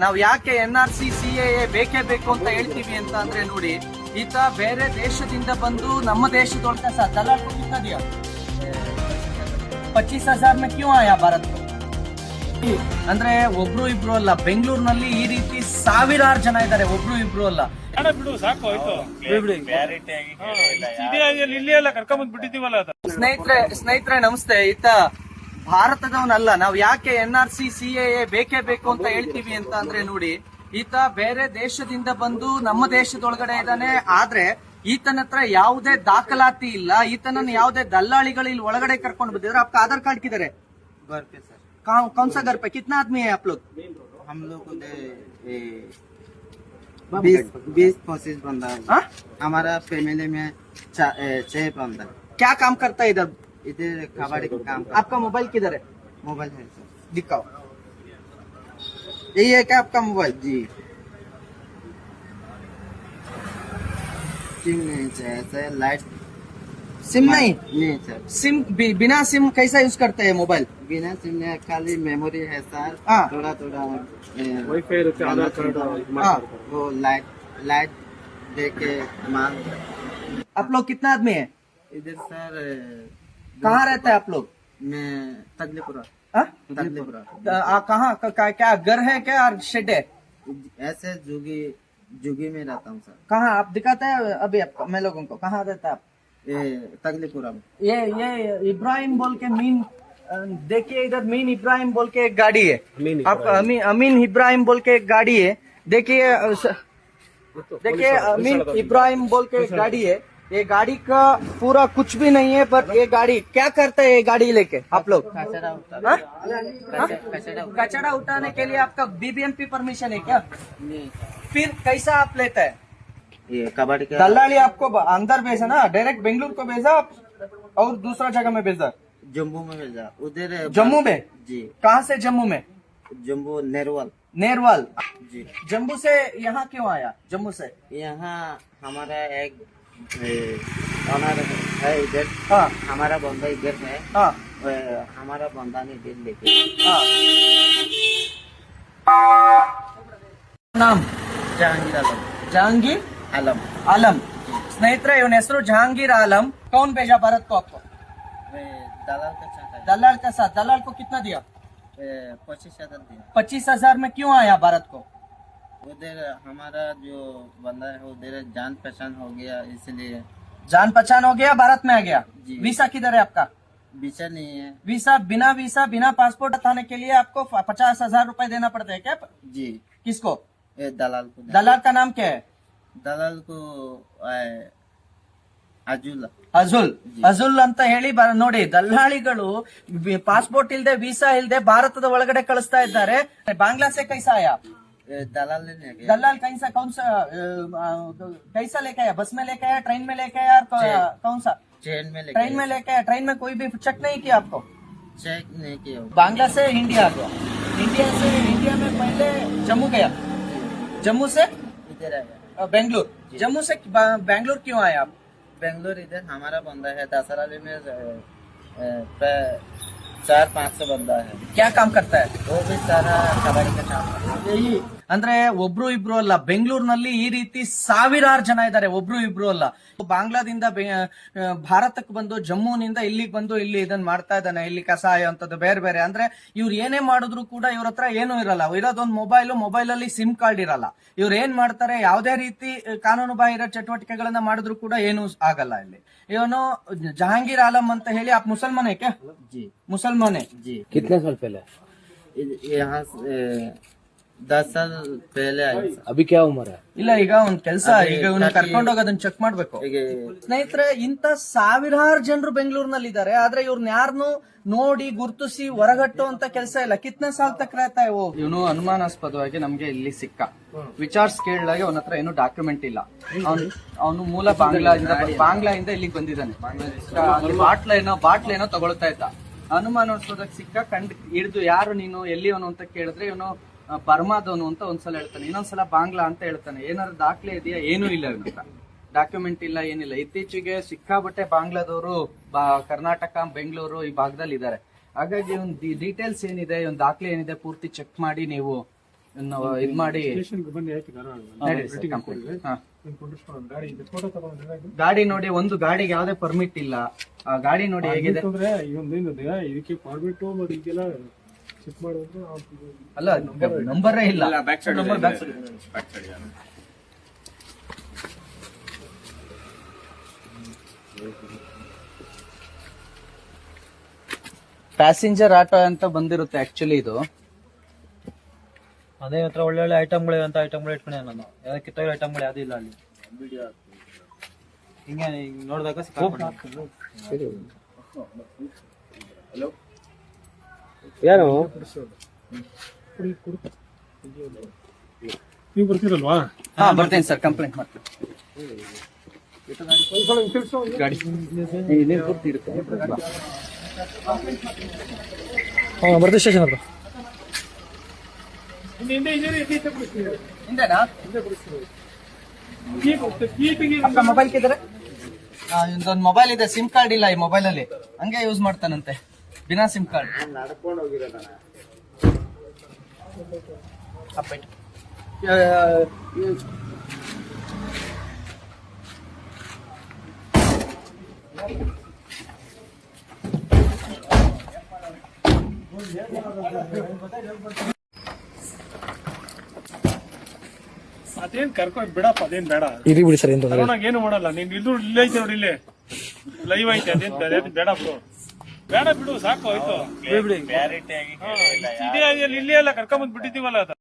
ನಾವು ಯಾಕೆ NRC CAA ಬೇಕೇ ಬೇಕು ಅಂತ ಹೇಳ್ತೀವಿ ಅಂತ ಅಂದ್ರೆ ನೋಡಿ, ಈತ ಬೇರೆ ದೇಶದಿಂದ ಬಂದು ನಮ್ಮ ದೇಶದೊಳಗೆ दलाल को कितना दिया? 25,000 में क्यों आया भारत को? ಅಂದ್ರೆ ಒಬ್ರು ಇಬ್ರು ಅಲ್ಲ, ಬೆಂಗಳೂರಿನಲ್ಲಿ ಈ ರೀತಿ ಸಾವಿರಾರು ಜನ ಇದ್ದಾರೆ, ಒಬ್ರು ಇಬ್ರು ಅಲ್ಲ. ಸ್ನೇಹಿತರೆ ನಮಸ್ತೆ. ಈತ ಭಾರತದವನಲ್ಲ. ನಾವು ಯಾಕೆ NRC CAA ಬೇಕೇ ಬೇಕು ಅಂತ ಹೇಳ್ತೀವಿ ಅಂತ ಅಂದ್ರೆ ನೋಡಿ, ಈತ ಬೇರೆ ದೇಶದಿಂದ ಬಂದು ನಮ್ಮ ದೇಶದೊಳಗಡೆ ಇದ್ದಾನೆ. ಆದ್ರೆ ಈತನ ಹತ್ರ ಯಾವುದೇ ದಾಖಲಾತಿ ಇಲ್ಲ. ಈತನನ್ನು ಯಾವುದೇ ದಲ್ಲಾಳಿಗಳು ಇಲ್ಲಿ ಒಳಗಡೆ ಕರ್ಕೊಂಡು ಬಂದಿದ್ರೆ. आपका आधार कार्ड किधर है? घर पे सर। कौन सा घर पे? कितना आदमी है आप लोग? हम लोग 20-25 बंदा है। हाँ? हमारा फैमिली में 6 बंदा। क्या काम करता है इधर? इधर कबाड़ी का काम। आपका मोबाइल किधर है? मोबाइल है सर, दिखाओ। यही है क्या आपका मोबाइल? जी। सिम नहीं चाहिए सर, लाइट सिम नहीं सर। सिम बिना सिम कैसा यूज करते हैं मोबाइल? बिना सिम नहीं, खाली मेमोरी है सर। हाँ। थोड़ा वाईफाई वो लाइट देके माल। आप लोग कितना आदमी है? इधर सर कहाँ रहते हैं आप लोग? मैं तगलीपुरा। हाँ? तगलीपुरा कहाँ क्या घर है क्या और शेड है? ऐसे जुगी में रहता हूँ सर। कहाँ आप दिखाते हैं अभी आपको, मैं लोगों को? कहाँ रहता है आप? ये तगलीपुरा में। ये इब्राहिम बोल के मीन, देखिए इधर मीन इब्राहिम बोल के एक गाड़ी है। आप अमीन इब्राहिम बोल के एक गाड़ी है। देखिए अमीन इब्राहिम बोल के एक गाड़ी है। ये गाड़ी का पूरा कुछ भी नहीं है, पर ये गाड़ी क्या करता है? ये गाड़ी लेके आप लोग कचरा उठाने के लिए आपका BBMP परमिशन है क्या? फिर कैसा आप लेता है? ये कबाड़ी का दलाली आपको अंदर भेजा ना, डायरेक्ट बेंगलुरु को भेजा और दूसरा जगह में भेजा? जम्मू में भेजा। उधर जम्मू में? जी। कहाँ से जम्मू में? जम्मू नेरवाल जी। जम्मू से यहाँ क्यों आया? जम्मू से यहाँ हमारा एक ऑनर है इधर। हाँ हमारा बंदा इधर है। हाँ हमारा बंदा ने दिल लेके। हाँ। नाम जहांगीर आलम। जहांगीर आलम आलम। स्नेहितरे ಇವನ ಹೆಸರು जहांगीर आलम। कौन भेजा भारत को आपको? दलाल का चाहता है। दलाल के साथ। दलाल को कितना दिया? 25,000 दिया। 25,000 में क्यों आया भारत को? उधर हमारा जो बंदा है उधर जान पहचान हो गया, इसलिए जान पहचान हो गया, भारत में आ गया। जी। वीसा किधर है आपका? वीसा नहीं है। वीसा बिना पासपोर्ट हटाने के लिए आपको 50,000 रुपए देना पड़ता है क्या? जी। किसको? दलाल को। दलाल का नाम क्या है? दलाल को ಅಜುಲ್ ಅಂತ ಹೇಳಿ ನೋಡಿ, ದಲ್ಲಾಳಿಗಳು ಪಾಸ್ಪೋರ್ಟ್ ಇಲ್ದೆ ವೀಸಾ ಇಲ್ದೆ ಭಾರತದ ಒಳಗಡೆ ಕಳಿಸ್ತಾ ಇದ್ದಾರೆ. ಬಾಂಗ್ಲಾ से कैसा आया? दलाल ने दलाल कौन सा कैसा लेके आया? बस में लेके आया, ट्रेन में लेके आया, कौन सा? ट्रेन में लेके आया। ट्रेन में कोई भी चेक नहीं किया आपको? चेक नहीं किया। बांग्ला से इंडिया आ गया। इंडिया में पहले जम्मू गया, जम्मू से इधर आया बेंगलुरु। जम्मू से बेंगलुरु क्यों आया आप? बेंगलोर इधर हमारा बंदा है। दसराली में 400-500 बंदा है। क्या काम करता है? वो भी सारा कबाड़ी का काम है। ಅಂದ್ರೆ ಒಬ್ರು ಇಬ್ರು ಅಲ್ಲ, ಬೆಂಗಳೂರಿನಲ್ಲಿ ಈ ರೀತಿ ಸಾವಿರಾರು ಜನ ಇದ್ದಾರೆ, ಒಬ್ರು ಇಬ್ರು ಅಲ್ಲ. ಬಾಂಗ್ಲಾದಿಂದ ಭಾರತಕ್ಕೆ ಬಂದು ಜಮ್ಮುನಿಂದ ಇಲ್ಲಿಗೆ ಬಂದು ಇಲ್ಲಿ ಇದನ್ನ ಮಾಡ್ತಾ ಇದ್ದಾನೆ. ಇಲ್ಲಿ ಕಸಾಯ ಅಂತದ್ದು ಬೇರೆ ಬೇರೆ. ಅಂದ್ರೆ ಇವ್ರು ಏನೇ ಮಾಡಿದ್ರು ಕೂಡ ಇವ್ರ ಹತ್ರ ಏನೂ ಇರಲ್ಲ. ಇರೋದೊಂದು ಮೊಬೈಲ್ ಅಲ್ಲಿ ಸಿಮ್ ಕಾರ್ಡ್ ಇರಲ್ಲ. ಇವ್ರು ಏನ್ ಮಾಡ್ತಾರೆ, ಯಾವುದೇ ರೀತಿ ಕಾನೂನು ಬಾಹಿರ ಚಟುವಟಿಕೆಗಳನ್ನ ಮಾಡಿದ್ರು ಕೂಡ ಏನೂ ಆಗಲ್ಲ. ಇಲ್ಲಿ ಇವನು ಜಹಾಂಗೀರ್ ಆಲಂ ಅಂತ ಹೇಳಿ. आप मुसलमान है क्या? जी मुसलमान है जी। कितने साल पहले? यहाँ 10 साल पहले आए। अभी क्या उम्र है? ಇಲ್ಲ, ಈಗ ಒಂದ್ ಕೆಲಸ, ಈಗ ಇವನ್ನ ಕರ್ಕೊಂಡೋಗಿ ಅದನ್ನ ಚೆಕ್ ಮಾಡ್ಬೇಕು. ಸ್ನೇಹಿತರೆ, ಇಂತ ಸಾವಿರಾರು ಜನರು ಬೆಂಗಳೂರಿನಲ್ಲಿ ಇದ್ದಾರೆ, ಆದ್ರೆ ಇವ್ರನ್ನ ಯಾರನ್ನು ನೋಡಿ ಗುರ್ತಿಸಿ ಹೊರಗಟ್ಟು ಅಂತ ಕೆಲಸ ಇಲ್ಲ. ಕಿತ್ನೆ ಸಾಲ್ ತಕ್ रहता है वो? ಇವನು ಅನುಮಾನಾಸ್ಪದವಾಗಿ ನಮ್ಗೆ ಇಲ್ಲಿ ಸಿಕ್ಕ. ವಿಚಾರ್ಸ್ ಕೇಳಿದಾಗ ಅವನ ಹತ್ರ ಏನು ಡಾಕ್ಯುಮೆಂಟ್ ಇಲ್ಲ. ಅವನು ಮೂಲ ಬಾಂಗ್ಲಾದಿಂದ ಇಲ್ಲಿಗೆ ಬಂದಿದ್ದಾನೆ. ಬಾಟ್ಲೇನೋ ತಗೊಳ್ತಾ ಇದ್ದ. ಅನುಮಾನಾಸ್ಪದಕ್ಕೆ ಸಿಕ್ಕ. ಹಿಡಿದು ಯಾರು ನೀನು, ಎಲ್ಲಿಯವನು ಅಂತ ಕೇಳಿದ್ರೆ ಇವನು ಬರ್ಮಾದವನು ಅಂತ ಒಂದ್ಸಲ ಹೇಳ್ತಾನೆ, ಇನ್ನೊಂದ್ಸಲ ಬಾಂಗ್ಲಾ ಅಂತ ಹೇಳ್ತಾನೆ. ಏನಾದ್ರು ದಾಖಲೆ ಇದೆಯಾ? ಏನೂ ಇಲ್ಲ ಇವನ ಹತ್ರ. ಡಾಕ್ಯುಮೆಂಟ್ ಇಲ್ಲ, ಏನಿಲ್ಲ. ಇತ್ತೀಚೆಗೆ ಸಿಕ್ಕಾಬಟ್ಟೆ ಬಾಂಗ್ಲಾದವರು ಕರ್ನಾಟಕ, ಬೆಂಗಳೂರು ಈ ಭಾಗದಲ್ಲಿ ಇದ್ದಾರೆ. ಹಾಗಾಗಿ ಒಂದು ಡೀಟೇಲ್ಸ್ ಏನಿದೆ, ಒಂದು ದಾಖಲೆ ಏನಿದೆ ಪೂರ್ತಿ ಚೆಕ್ ಮಾಡಿ ನೀವು ಇದ್ ಮಾಡಿ ಬನ್ನಿ ಆಯ್ತು ನಡೀರಿ ಸರ್, ಕಂಪ್ಲೇಂಟ್. ಹಾ. ಗಾಡಿ ನೋಡಿ, ಒಂದು ಗಾಡಿಗೆ ಯಾವ್ದೇ ಪರ್ಮಿಟ್ ಇಲ್ಲ. ಆ ಗಾಡಿ ನೋಡಿ ಹೇಗಿದೆ. ಅಂದ್ರೆ ಇದೊಂದೇನಿದೆ ಇದಕ್ಕೆ ಪರ್ಮಿಟ್ ಮತ್ತೆ ಇದೆಲ್ಲ ಚೆಕ್ ಮಾಡಿದ್ರೆ ಅಲ್ಲ, ನಂಬರೇ ಇಲ್ಲ. ಪ್ಯಾಸೆಂಜರ್ ಆಟೋ ಅಂತ ಬಂದಿರುತ್ತೆ ಆಕ್ಚುಲಿ ಇದು. ಅದೇ ಹತ್ರ ಒಳ್ಳೆ ಒಳ್ಳೆ ಐಟಮ್ಗಳು ಅಂತ ಐಟಮ್ಗಳು ಇಟ್ಕೊಂಡೆ ನಾನು. ಯಾವ್ದು ಕಿತ್ತೋಗಿರೋ ಐಟಮ್ಗಳು ಯಾವ್ದು ಇಲ್ಲ ಅಲ್ಲಿ. ಹಿಂಗೆ ನೋಡಿದಾಗ ಯಾರು ನೀವು ಬರ್ತೀರಲ್ವಾ? ಹಾ, ಬರ್ತೇನೆ ಸರ್, ಕಂಪ್ಲೇಂಟ್ ಮಾಡ್ತೀನಿ. ಗಾಡಿ ಬರ್ತೀವಿ ಸ್ಟೇಷನ್ ಹತ್ರ. ಹಿಂದೆನಾ? ಅಪ್ಪ ಮೊಬೈಲ್ ಕಿದ್ರೆ ಇದೊಂದು ಮೊಬೈಲ್ ಇದೆ, ಸಿಮ್ ಕಾರ್ಡ್ ಇಲ್ಲ ಈ ಮೊಬೈಲ್ ಅಲ್ಲಿ, ಹಂಗೆ ಯೂಸ್ ಮಾಡ್ತಾನಂತೆ ಬಿನಾ ಸಿಮ್ ಕಾರ್ಡ್. ಅದೇನ್ ಕರ್ಕೊಂಡ್ ಬಿಡಪ್ಪ, ಅದೇನ್ ಬೇಡ. ಇರಿ ಬಿಡಿ ಸರ್, ಏನು ಮಾಡಲ್ಲ. ನೀನ್ ಇಲ್ಲೂ ಇಲ್ಲೇ ಐತೆ ನೋಡಿ, ಇಲ್ಲೇ ಲೈವ್ ಐತೆ. ಅದೇನ್ ಬೇಡ ಬ್ರೋ, ಬೇಡ ಬಿಡು, ಸಾಕು ಆಯ್ತು. ಇಲ್ಲೇ ಎಲ್ಲ ಕರ್ಕೊಂಡ್ ಬಂದ್ ಬಿಟ್ಟಿದ್ದೀವಲ್ಲ ಅದು.